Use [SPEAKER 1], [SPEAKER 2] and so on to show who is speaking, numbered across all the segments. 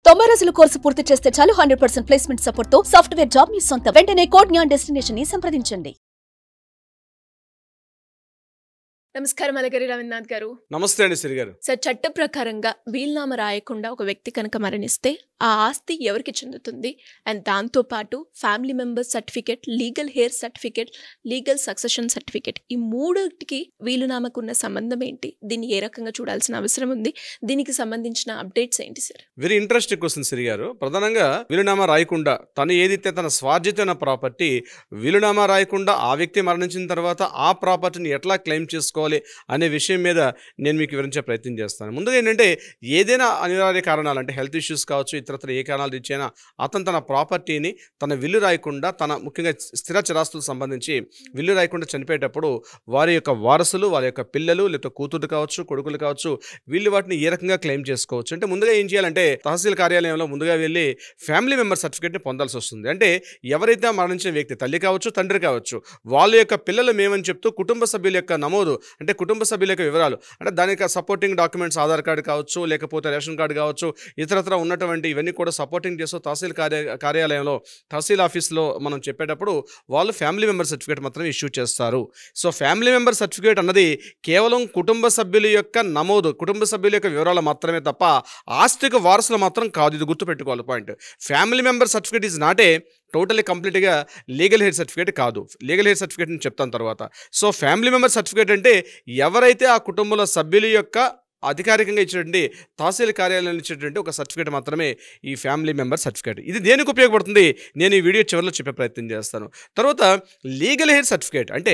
[SPEAKER 1] 90 రోజుల కోర్సు పూర్తి చేస్తే చాలు 100% ప్లేస్మెంట్ సపోర్ట్ తో సాఫ్ట్వేర్ జాబ్ మీ సొంతం. వెంటనే కోడ్ జ్ఞాన్ డెస్టినేషన్ ని సంప్రదించండి.
[SPEAKER 2] నమస్కారం అలగరి రవీంద్రనాథ్ గారు.
[SPEAKER 3] నమస్తే అండి సిరి గారు.
[SPEAKER 2] సార్, చట్ట ప్రకారంగా వీలునామా రాయకుండా ఒక వ్యక్తి కనుక మరణిస్తే ఆ ఆస్తి ఎవరికి చెందుతుంది? అండ్ దాంతో పాటు family member certificate, legal heir certificate, legal succession certificate, ఈ మూడింటికి వీలునామాకు ఉన్న సంబంధం ఏంటి? దీన్ని ఏ రకంగా చూడాల్సిన అవసరం ఉంది? దీనికి సంబంధించిన అప్డేట్స్ ఏంటి సార్?
[SPEAKER 3] వెరీ ఇంట్రెస్టింగ్ క్వశ్చన్ సిరి గారు. ప్రధానంగా వీలునామా రాయకుండా తను ఏదైతే తన స్వార్జితమైన ప్రాపర్టీ వీలునామా రాయకుండా ఆ వ్యక్తి మరణించిన తర్వాత ఆ ప్రాపర్టీని ఎట్లా క్లెయిమ్ చేసుకోవాలి అనే విషయం మీద నేను మీకు వివరించే ప్రయత్నం చేస్తాను. ముందుగా ఏంటంటే, ఏదైనా అనివార్య కారణాలు అంటే హెల్త్ ఇష్యూస్ కావచ్చు, ఇతరత్ర ఏ కారణాలు ఇచ్చైనా అతను తన ప్రాపర్టీని తన విల్లు రాయకుండా, తన ముఖ్యంగా స్థిర చరాస్తులకు సంబంధించి విల్లు రాయకుండా చనిపోయేటప్పుడు వారి యొక్క వారసులు, వారి యొక్క పిల్లలు, లేకపోతే కూతురు కావచ్చు, కొడుకులు కావచ్చు, వీళ్ళు వాటిని ఏ రకంగా క్లెయిమ్ చేసుకోవచ్చు అంటే, ముందుగా ఏం చేయాలంటే తహసీల్ కార్యాలయంలో ముందుగా వెళ్ళి ఫ్యామిలీ మెంబర్ సర్టిఫికేట్ని పొందాల్సి వస్తుంది. అంటే ఎవరైతే మరణించిన వ్యక్తి, తల్లి కావచ్చు, తండ్రి కావచ్చు, వాళ్ళ యొక్క పిల్లలు మేమని చెప్తూ కుటుంబ సభ్యుల యొక్క నమోదు అంటే కుటుంబ సభ్యుల యొక్క వివరాలు అంటే దానికి సపోర్టింగ్ డాక్యుమెంట్స్, ఆధార్ కార్డు కావచ్చు, లేకపోతే రేషన్ కార్డు కావచ్చు, ఇతరత్ర ఉన్నటువంటి ఇవన్నీ కూడా సపోర్టింగ్ చేస్తూ తహసీల్ కార్యాలయంలో తహసీల్ ఆఫీస్లో మనం చెప్పేటప్పుడు వాళ్ళు ఫ్యామిలీ మెంబర్ సర్టిఫికేట్ మాత్రం ఇష్యూ చేస్తారు. సో ఫ్యామిలీ మెంబర్ సర్టిఫికేట్ అన్నది కేవలం కుటుంబ సభ్యుల యొక్క నమోదు, కుటుంబ సభ్యుల యొక్క వివరాలు మాత్రమే తప్ప ఆస్తిక వారసులు మాత్రం కాదు. ఇది గుర్తుపెట్టుకోవాలి point. Family member certificate is not a totally కంప్లీట్గా లీగల్ హెయిర్ సర్టిఫికేట్ కాదు. లీగల్ హెయిర్ సర్టిఫికేట్ అని చెప్తాను తర్వాత. సో ఫ్యామిలీ మెంబర్ సర్టిఫికేట్ అంటే ఎవరైతే ఆ కుటుంబంలో సభ్యుల యొక్క అధికారికంగా ఇచ్చినటువంటి తహసీల్ కార్యాలయంలో ఇచ్చేటువంటి ఒక సర్టిఫికేట్ మాత్రమే ఈ ఫ్యామిలీ మెంబర్ సర్టిఫికేట్. ఇది దేనికి ఉపయోగపడుతుంది నేను ఈ వీడియో చివరిలో చెప్పే ప్రయత్నం చేస్తాను. తర్వాత లీగల్ హెయిర్ సర్టిఫికేట్ అంటే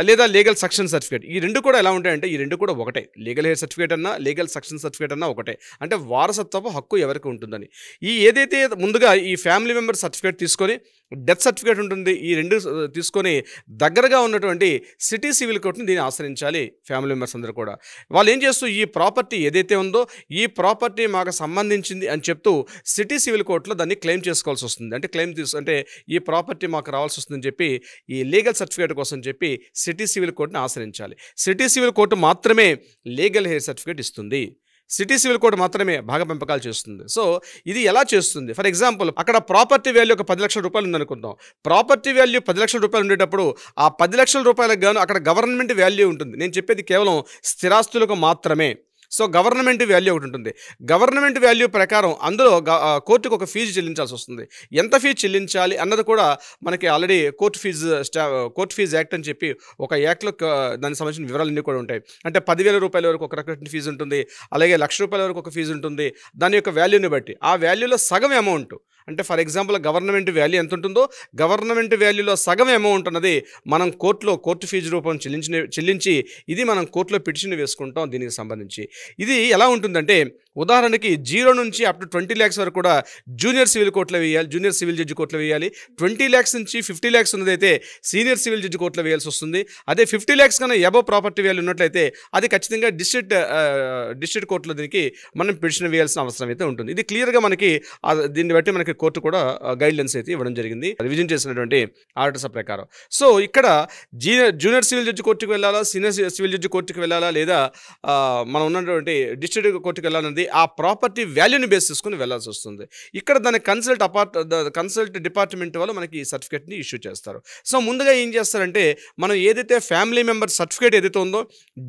[SPEAKER 3] లేదా లీగల్ సక్షన్ సర్టిఫికేట్, ఈ రెండు కూడా ఎలా ఉంటాయంటే ఈ రెండు కూడా ఒకటే. లీగల్ హెయిర్ సర్టిఫికేట్ అన్నా లీగల్ సక్షన్ సర్టిఫికేట్ అన్నా ఒకటే. అంటే వారసత్వపు హక్కు ఎవరికి ఉంటుందని. ఈ ఏదైతే ముందుగా ఈ ఫ్యామిలీ మెంబర్ సర్టిఫికేట్ తీసుకొని డెత్ సర్టిఫికేట్ ఉంటుంది, ఈ రెండు తీసుకొని దగ్గరగా ఉన్నటువంటి సిటీ సివిల్ కోర్టుని దీన్ని ఆశ్రయించాలి. ఫ్యామిలీ మెంబర్స్ అందరూ కూడా వాళ్ళు ఏం చేస్తూ ఈ ప్రాపర్టీ ఏదైతే ఉందో ఈ ప్రాపర్టీ మాకు సంబంధించింది అని చెప్తూ సిటీ సివిల్ కోర్టులో దాన్ని క్లెయిమ్ చేసుకోవాల్సి వస్తుంది. అంటే అంటే ఈ ప్రాపర్టీ మాకు రావాల్సి వస్తుందని చెప్పి ఈ లీగల్ సర్టిఫికేట్ కోసం చెప్పి సిటీ సివిల్ కోర్టుని ఆశ్రయించాలి. సిటీ సివిల్ కోర్టు మాత్రమే లీగల్ హెయిర్ సర్టిఫికేట్ ఇస్తుంది. సిటీ సివిల్ కోర్టు మాత్రమే భాగ పెంపకాలు చేస్తుంది. సో ఇది ఎలా చేస్తుంది? ఫర్ ఎగ్జాంపుల్, అక్కడ ప్రాపర్టీ వాల్యూ ఒక 10 లక్షల రూపాయలు ఉందనుకుందాం. ప్రాపర్టీ వాల్యూ 10 లక్షల రూపాయలు ఉండేటప్పుడు ఆ 10 లక్షల రూపాయలకు గాను అక్కడ గవర్నమెంట్ వాల్యూ ఉంటుంది. నేను చెప్పేది కేవలం స్థిరాస్తులకు మాత్రమే. సో గవర్నమెంట్ వాల్యూ ఒకటి ఉంటుంది. గవర్నమెంట్ వాల్యూ ప్రకారం అందులో కోర్టుకు ఒక ఫీజు చెల్లించాల్సి వస్తుంది. ఎంత ఫీజు చెల్లించాలి అన్నది కూడా మనకి ఆల్రెడీ కోర్టు ఫీజు యాక్ట్ అని చెప్పి ఒక యాక్ట్లో దానికి సంబంధించిన వివరాలన్నీ కూడా ఉంటాయి. అంటే 10,000 రూపాయల వరకు ఒక రకమైన ఫీజు ఉంటుంది, అలాగే 1,00,000 రూపాయల వరకు ఒక ఫీజు ఉంటుంది. దాని యొక్క వాల్యూని బట్టి ఆ వాల్యూలో సగం అమౌంట్ అంటే ఫర్ ఎగ్జాంపుల్ గవర్నమెంట్ వాల్యూ ఎంత ఉంటుందో గవర్నమెంట్ వాల్యూలో సగం అమౌంట్ అన్నది మనం కోర్టు ఫీజు రూపం చెల్లించి ఇది మనం కోర్టులో పిటిషన్ వేసుకుంటాం. దీనికి సంబంధించి ఇది ఎలా ఉంటుందంటే, ఉదాహరణకి 0 నుంచి అప్ టు 20 lakhs వరకు కూడా జూనియర్ సివిల్ కోర్టులో వేయాలి, జూనియర్ సివిల్ జడ్జి కోర్టులో వేయాలి. 20 lakhs నుంచి 50 lakhs ఉన్నదైతే సీనియర్ సివిల్ జడ్జి కోర్టులో వేయాల్సి వస్తుంది. అదే 50 lakhs కన్నా అబవ్ ప్రాపర్టీ వాల్యూ ఉన్నట్లయితే అది ఖచ్చితంగా డిస్ట్రిక్ట్ కోర్టులో దీనికి మనం పిటిషన్ వేయాల్సిన అవసరం అయితే ఉంటుంది. ఇది క్లియర్గా మనకి దీన్ని బట్టి మనకి కోర్టు కూడా గైడ్లైన్స్ అయితే ఇవ్వడం జరిగింది రివిజన్ చేసినటువంటి ఆర్డర్స్ ప్రకారం. సో ఇక్కడ జూనియర్ సివిల్ జడ్జి కోర్టుకు వెళ్ళాలా, సీనియర్ సివిల్ జడ్జి కోర్టుకు వెళ్ళాలా, లేదా మనం ఉన్నటువంటి డిస్ట్రిక్ట్ కోర్టుకు వెళ్ళాలన్నది ఆ ప్రాపర్టీ వాల్యూని బేస్ చేసుకుని వెళ్ళాల్సి వస్తుంది. ఇక్కడ దాని కన్సల్ట్ డిపార్ట్మెంట్ వాళ్ళు మనకి ఈ సర్టిఫికేట్ని ఇష్యూ చేస్తారు. సో ముందుగా ఏం చేస్తారంటే, మనం ఏదైతే ఫ్యామిలీ మెంబర్ సర్టిఫికేట్ ఏదైతే ఉందో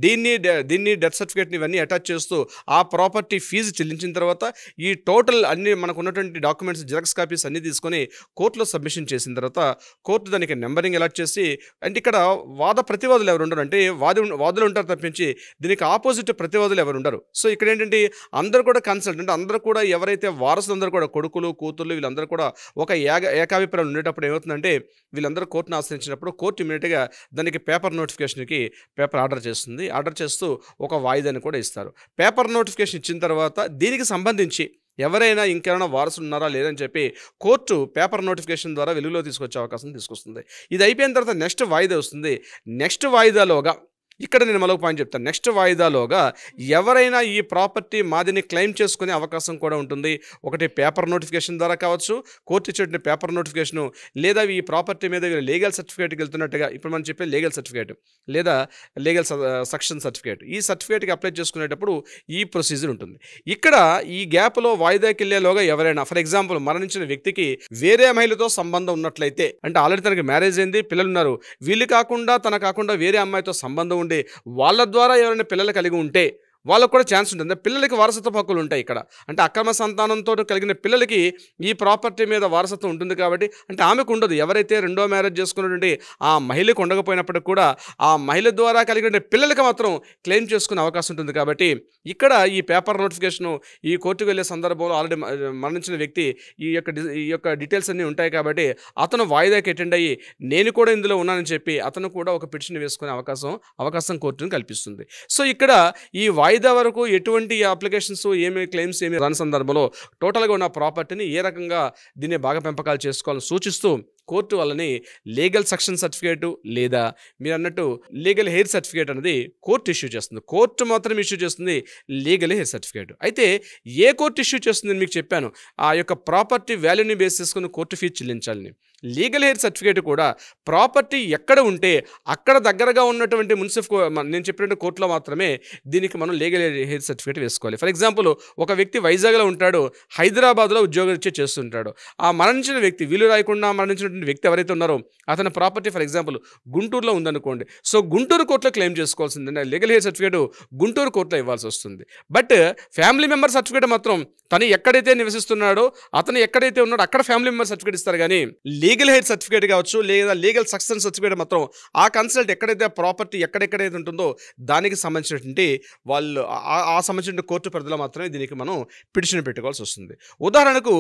[SPEAKER 3] దీన్ని డెత్ సర్టిఫికేట్ని ఇవన్నీ అటాచ్ చేస్తూ ఆ ప్రాపర్టీ ఫీజు చెల్లించిన తర్వాత ఈ టోటల్ అన్ని మనకు ఉన్నటువంటి డాక్యుమెంట్స్ జిరాక్స్ కాపీస్ అన్ని తీసుకొని కోర్టులో సబ్మిషన్ చేసిన తర్వాత కోర్టు దానికి నెంబరింగ్ అలాట్ చేసి, అంటే ఇక్కడ వాద ప్రతివాదులు ఎవరు ఉండరు, అంటే వాదులు ఉంటారు తప్పించి దీనికి ఆపోజిట్ ప్రతివాదులు ఎవరు ఉండరు. సో ఇక్కడ ఏంటంటే అందరూ కూడా కన్సల్ట్ అంటే అందరూ కూడా ఎవరైతే వారసులు అందరూ కూడా కొడుకులు కూతుర్లు వీళ్ళందరూ కూడా ఒక ఏకాభిప్రాయం ఉండేటప్పుడు ఏమవుతుందంటే, వీళ్ళందరూ కోర్టును ఆశ్రయించినప్పుడు కోర్టు ఇమీడియట్గా దానికి పేపర్ నోటిఫికేషన్కి ఆర్డర్ చేస్తుంది. ఆర్డర్ చేస్తూ ఒక వాయిదాన్ని కూడా ఇస్తారు. పేపర్ నోటిఫికేషన్ ఇచ్చిన తర్వాత దీనికి సంబంధించి ఎవరైనా ఇంకెవరైనా వారసులు ఉన్నారా లేదని చెప్పి కోర్టు పేపర్ నోటిఫికేషన్ ద్వారా వెలుగులో తీసుకొచ్చే అవకాశం తీసుకొస్తుంది. ఇది అయిపోయిన తర్వాత నెక్స్ట్ వాయిదా వస్తుంది. నెక్స్ట్ వాయిదాలోగా ఇక్కడ నేను మరొక పాయింట్ చెప్తాను. నెక్స్ట్ వాయిదాలోగా ఎవరైనా ఈ ప్రాపర్టీ మాదిని క్లెయిమ్ చేసుకునే అవకాశం కూడా ఉంటుంది. ఒకటి పేపర్ నోటిఫికేషన్ ద్వారా కావచ్చు, కోర్టు ఇచ్చేటువంటి పేపర్ నోటిఫికేషను, లేదా ఈ ప్రాపర్టీ మీద లీగల్ సర్టిఫికేట్కి వెళ్తున్నట్టుగా ఇప్పుడు మనం చెప్పే లీగల్ సర్టిఫికేట్ లేదా లీగల్ సక్షన్ సర్టిఫికేట్, ఈ సర్టిఫికేట్కి అప్లై చేసుకునేటప్పుడు ఈ ప్రొసీజర్ ఉంటుంది. ఇక్కడ ఈ గ్యాప్లో వాయిదాకి వెళ్ళేలోగా ఎవరైనా ఫర్ ఎగ్జాంపుల్ మరణించిన వ్యక్తికి వేరే మహిళతో సంబంధం ఉన్నట్లయితే, అంటే ఆల్రెడీ తనకి మ్యారేజ్ అయింది, పిల్లలు ఉన్నారు, వీళ్ళు కాకుండా తన కాకుండా వేరే అమ్మాయితో సంబంధం ఉండి వాళ్ళ ద్వారా ఎవరైనా పిల్లలు కలిగి ఉంటే వాళ్ళకు కూడా ఛాన్స్ ఉంటుంది. పిల్లలకి వారసత్వ హక్కులు ఉంటాయి ఇక్కడ. అంటే అక్రమ సంతానంతో కలిగిన పిల్లలకి ఈ ప్రాపర్టీ మీద వారసత్వం ఉంటుంది కాబట్టి, అంటే ఆమెకు ఉండదు. ఎవరైతే రెండో మ్యారేజ్ చేసుకున్నటువంటి ఆ మహిళకు ఉండకపోయినప్పటికీ కూడా ఆ మహిళ ద్వారా కలిగిన పిల్లలకి మాత్రం క్లెయిమ్ చేసుకునే అవకాశం ఉంటుంది. కాబట్టి ఇక్కడ ఈ పేపర్ నోటిఫికేషను ఈ కోర్టుకు వెళ్ళే సందర్భంలో ఆల్రెడీ మరణించిన వ్యక్తి ఈ యొక్క డీటెయిల్స్ అన్నీ ఉంటాయి కాబట్టి అతను వాయిదాకి అటెండ్ అయ్యి నేను కూడా ఇందులో ఉన్నానని చెప్పి అతను కూడా ఒక పిటిషన్ వేసుకునే అవకాశం కోర్టును కల్పిస్తుంది. సో ఇక్కడ ఈ వాయిదా వరకు ఎటువంటి అప్లికేషన్స్ ఏమి క్లెయిమ్స్ ఏమి రాని సందర్భంలో టోటల్గా ఉన్న ప్రాపర్టీని ఏ రకంగా దీన్ని బాగా పెంపకాలు చేసుకోవాలని సూచిస్తూ కోర్టు వాళ్ళని లీగల్ సక్షన్ సర్టిఫికేటు లేదా మీరు అన్నట్టు లీగల్ హెయిర్ సర్టిఫికేట్ అనేది కోర్టు ఇష్యూ చేస్తుంది. కోర్టు మాత్రం ఇష్యూ చేస్తుంది లీగల్ హెయిర్ సర్టిఫికేట్. అయితే ఏ కోర్టు ఇష్యూ చేస్తుందని మీకు చెప్పాను, ఆ యొక్క ప్రాపర్టీ వాల్యూని బేస్ చేసుకుని కోర్టు ఫీజు చెల్లించాలని. లీగల్ హెయిర్ సర్టిఫికేట్ కూడా ప్రాపర్టీ ఎక్కడ ఉంటే అక్కడ దగ్గరగా ఉన్నటువంటి నేను చెప్పినట్టు కోర్టులో మాత్రమే దీనికి మనం లీగల్ హెయిర్ సర్టిఫికేట్ వేసుకోవాలి. ఫర్ ఎగ్జాంపుల్ ఒక వ్యక్తి వైజాగ్లో ఉంటాడు, హైదరాబాద్లో ఉద్యోగం చేస్తుంటాడు. ఆ మరణించిన వ్యక్తి వీలు రాయకుండా మరణించిన వ్యక్తి ఎవరైతే ఉన్నారో అతని ప్రాపర్టీ ఫర్ ఎగ్జాంపుల్ గుంటూరులో ఉందనుకోండి. సో గుంటూరు కోర్టులో క్లెయిమ్ చేసుకోవాల్సింది లీగల్ హెయిర్ సర్టిఫికేట్ గుంటూరు కోర్టులో ఇవ్వాల్సి వస్తుంది. బట్ ఫ్యామిలీ మెంబర్ సర్టిఫికేట్ మాత్రం తను ఎక్కడైతే నివసిస్తున్నాడో అతను ఎక్కడైతే ఉన్నాడో అక్కడ ఫ్యామిలీ మెంబర్ సర్టిఫికేట్ ఇస్తారు. కానీ లీగల్ హెయిర్ సర్టిఫికేట్ కావచ్చు లేదా లీగల్ సక్సెషన్ సర్టిఫికేట్ మాత్రం ఆ కన్సల్ట్ ఎక్కడైతే ప్రాపర్టీ ఎక్కడెక్కడైతే ఉంటుందో దానికి సంబంధించినటువంటి వాళ్ళు ఆ సంబంధించిన కోర్టు పరిధిలో మాత్రమే దీనికి మనం పిటిషన్ పెట్టుకోవాల్సి వస్తుంది. ఉదాహరణకు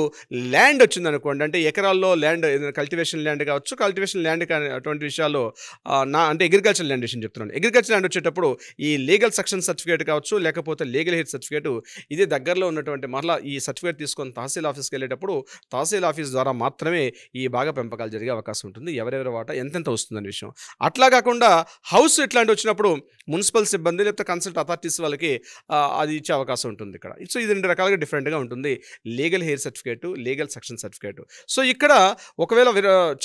[SPEAKER 3] ల్యాండ్ వచ్చింది అనుకోండి, అంటే ఎకరాల్లో ల్యాండ్ కల్టివేషన్ ల్యాండ్ కావచ్చు, కల్టివేషన్ ల్యాండ్ కానీ అటువంటి విషయాల్లో అంటే అగ్రికల్చర్ ల్యాండ్ విషయం చెప్తున్నాను. అగ్రికల్చర్ ల్యాండ్ వచ్చేటప్పుడు ఈ లీగల్ సక్షన్ సర్టిఫికేట్ కావచ్చు లేకపోతే లీగల్ హెయిర్ సర్టిఫికేట్ ఇది దగ్గరలో ఉన్నటువంటి మరలా ఈ సర్టిఫికేట్ తీసుకొని తహసీల్ ఆఫీస్కి వెళ్ళేటప్పుడు తహసీల్ ఆఫీస్ ద్వారా మాత్రమే ఈ బాగా పెంపకాలు జరిగే అవకాశం ఉంటుంది. ఎవరెవరి వాటా ఎంతెంత వస్తుందనే విషయం. అట్లా కాకుండా హౌస్ ఇట్లాంటి వచ్చినప్పుడు మున్సిపల్ సిబ్బంది లేకపోతే కన్సల్ట్ అథారిటీస్ వాళ్ళకి అది ఇచ్చే అవకాశం ఉంటుంది ఇక్కడ. సో ఇది రెండు రకాలుగా డిఫరెంట్గా ఉంటుంది legal heir certificate, legal succession certificate. So ఇక్కడ ఒకవేళ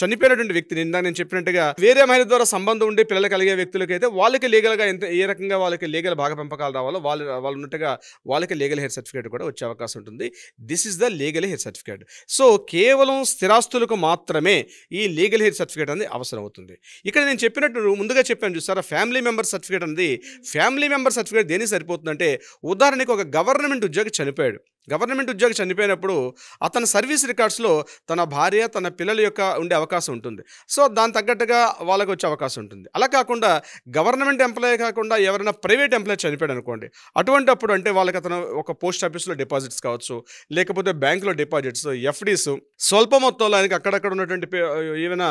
[SPEAKER 3] చనిపోయినటువంటి వ్యక్తిని ఇందాక నేను చెప్పినట్టుగా వేరే మహిళ ద్వారా సంబంధం ఉండి పిల్లలు కలిగే వ్యక్తులకైతే వాళ్ళకి లీగల్గా ఏ రకంగా వాళ్ళకి లీగల్ బాగా పెంపకాలు రావాలో వాళ్ళు ఉన్నట్టుగా వాళ్ళకి లీగల్ హెయిర్ సర్టిఫికేట్ కూడా వచ్చే అవకాశం ఉంటుంది. This is the legal heir certificate. So కేవలం స్థిరాస్తులకు మాత్రమే ఈ లీగల్ హెయిర్ సర్టిఫికేట్ అనేది అవసరం అవుతుంది. ఇక్కడ నేను చెప్పినట్టు ముందుగా చెప్పాను చూసారా, ఫ్యామిలీ మెంబర్ సర్టిఫికేట్ అనేది ఫ్యామిలీ మెంబర్ సర్టిఫికేట్ దేనికి సరిపోతుందంటే ఉదాహరణకి ఒక గవర్నమెంట్ ఉద్యోగి చనిపోయాడు. గవర్నమెంట్ ఉద్యోగి చనిపోయినప్పుడు అతని సర్వీస్ రికార్డ్స్లో తన భార్య తన పిల్లల యొక్క ఉండే అవకాశం ఉంటుంది. సో దాని తగ్గట్టుగా వాళ్ళకి వచ్చే అవకాశం ఉంటుంది. అలా కాకుండా గవర్నమెంట్ ఎంప్లాయీ కాకుండా ఎవరైనా ప్రైవేట్ ఎంప్లాయీ చనిపోయాడు అనుకోండి, అటువంటి అప్పుడు అంటే వాళ్ళకి అతను ఒక పోస్ట్ ఆఫీస్లో డిపాజిట్స్ కావచ్చు లేకపోతే బ్యాంకులో డిపాజిట్స్, ఎఫ్డీస్ స్వల్ప మొత్తంలో ఆయనకి అక్కడక్కడ ఉన్నటువంటి ఏమైనా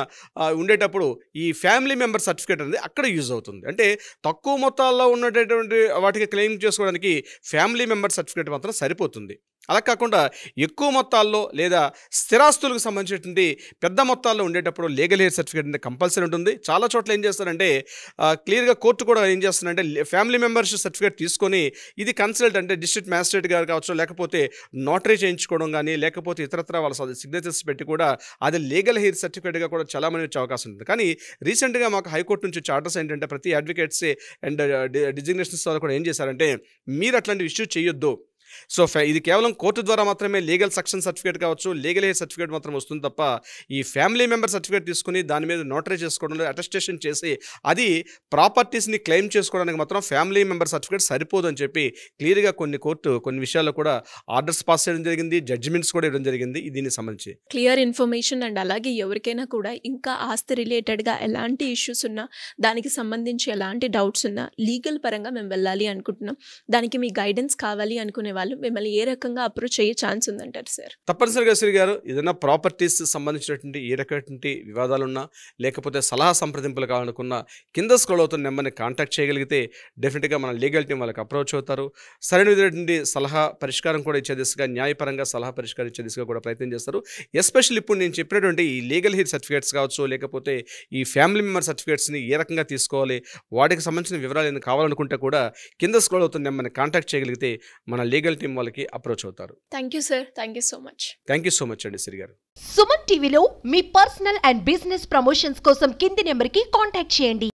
[SPEAKER 3] ఉండేటప్పుడు ఈ ఫ్యామిలీ మెంబర్ సర్టిఫికేట్ అనేది అక్కడ యూజ్ అవుతుంది. అంటే తక్కువ మొత్తాల్లో ఉన్నటువంటి వాటికి క్లెయిమ్ చేసుకోవడానికి ఫ్యామిలీ మెంబర్ సర్టిఫికేట్ మాత్రం సరిపోతుంది. అలా కాకుండా ఎక్కువ మొత్తాల్లో లేదా స్థిరాస్తులకు సంబంధించినటువంటి పెద్ద మొత్తాల్లో ఉండేటప్పుడు లీగల్ హెయిర్ సర్టిఫికేట్ అనేది కంపల్సరీ ఉంటుంది. చాలా చోట్ల ఏం చేస్తారంటే క్లియర్గా కోర్టు కూడా ఏం చేస్తారంటే ఫ్యామిలీ మెంబర్షిప్ సర్టిఫికేట్ తీసుకొని ఇది కన్సల్ట్ అంటే డిస్ట్రిక్ట్ మ్యాజిస్ట్రేట్ గారు కావచ్చు లేకపోతే నోటరీ చేయించుకోవడం కానీ లేకపోతే ఇతరత్ర వాళ్ళ సిగ్నేచర్స్ పెట్టి కూడా అది లీగల్ హెయిర్ సర్టిఫికేట్గా కూడా చాలామంది వచ్చే అవకాశం ఉంటుంది. కానీ రీసెంట్గా మాకు హైకోర్టు నుంచి చార్టర్స్ ఏంటంటే ప్రతి అడ్వకేట్స్ అండ్ డిజిగ్నేషన్స్ వాళ్ళు కూడా ఏం చేశారంటే మీరు అట్లాంటి ఇష్యూ చేయొద్దు. సో ఇది కేవలం కోర్టు ద్వారా మాత్రమే లీగల్ సక్షన్ సర్టిఫికేట్ కావచ్చు లీగల్ హెయిర్ సర్టిఫికేట్ మాత్రం వస్తుంది తప్ప ఈ ఫ్యామిలీ మెంబర్ సర్టిఫికేట్ తీసుకుని దాని మీద నోటరీ చేసుకోవడం అటెస్టేషన్ చేసి అది ప్రాపర్టీస్ని క్లెయిమ్ చేసుకోవడానికి మాత్రం ఫ్యామిలీ మెంబర్ సర్టిఫికేట్ సరిపోదని చెప్పి క్లియర్గా కొన్ని విషయాల్లో కూడా ఆర్డర్స్ పాస్ చేయడం జరిగింది, జడ్జిమెంట్స్ కూడా ఇవ్వడం జరిగింది దీనికి సంబంధించి.
[SPEAKER 2] క్లియర్ ఇన్ఫర్మేషన్ అండ్ అలాగే ఎవరికైనా కూడా ఇంకా ఆస్తి రిలేటెడ్గా ఎలాంటి ఇష్యూస్ ఉన్నా దానికి సంబంధించి ఎలాంటి డౌట్స్ ఉన్నా లీగల్ పరంగా మేము వెళ్ళాలి అనుకుంటున్నాం, దానికి మీ గైడెన్స్ కావాలి అనుకునే వాళ్ళు మిమ్మల్ని ఏ రకంగా అప్రోచ్ అయ్యే ఛాన్స్ ఉందంటారు సార్?
[SPEAKER 3] తప్పనిసరిగా శ్రీ గారు ఏదైనా ప్రాపర్టీస్ సంబంధించినటువంటి ఏ రకమైనటువంటి వివాదాలున్నా లేకపోతే సలహా సంప్రదింపులు కావాలనుకున్నా కింద స్క్రోల్ అవుతున్న నెంబర్ని కాంటాక్ట్ చేయగలిగితే డెఫినెట్గా మన లీగల్ టీం వాళ్ళకి అప్రోచ్ అవుతారు. సరైన విధమైనటువంటి సలహా పరిష్కారం కూడా ఇచ్చే దిశగా, న్యాయపరంగా సలహా పరిష్కారం ఇచ్చే దిశగా కూడా ప్రయత్నం చేస్తారు. ఎస్పెషల్లీ ఇప్పుడు నేను చెప్పినటువంటి ఈ లీగల్ హెయిర్ సర్టిఫికేట్స్ కావచ్చు, లేకపోతే ఈ ఫ్యామిలీ మెంబర్ సర్టిఫికేట్స్ని ఏ రకంగా తీసుకోవాలి, వాటికి సంబంధించిన వివరాలు ఏమైనా కావాలనుకుంటే కూడా కింద స్క్రోల్ అవుతున్న నెంబర్ని కాంటాక్ట్ చేయగలిగితే మన లీగల్ టీం వాళ్ళకి అప్రోచ్ అవుతారు.
[SPEAKER 2] Thank you sir, thank you so much.
[SPEAKER 3] Thank you so much అండి శ్రీ గారు.
[SPEAKER 4] సుమన్ టీవీలో మీ పర్సనల్ అండ్ బిజినెస్ ప్రమోషన్స్ కోసం కింది నెంబర్కి కాంటాక్ట్ చేయండి.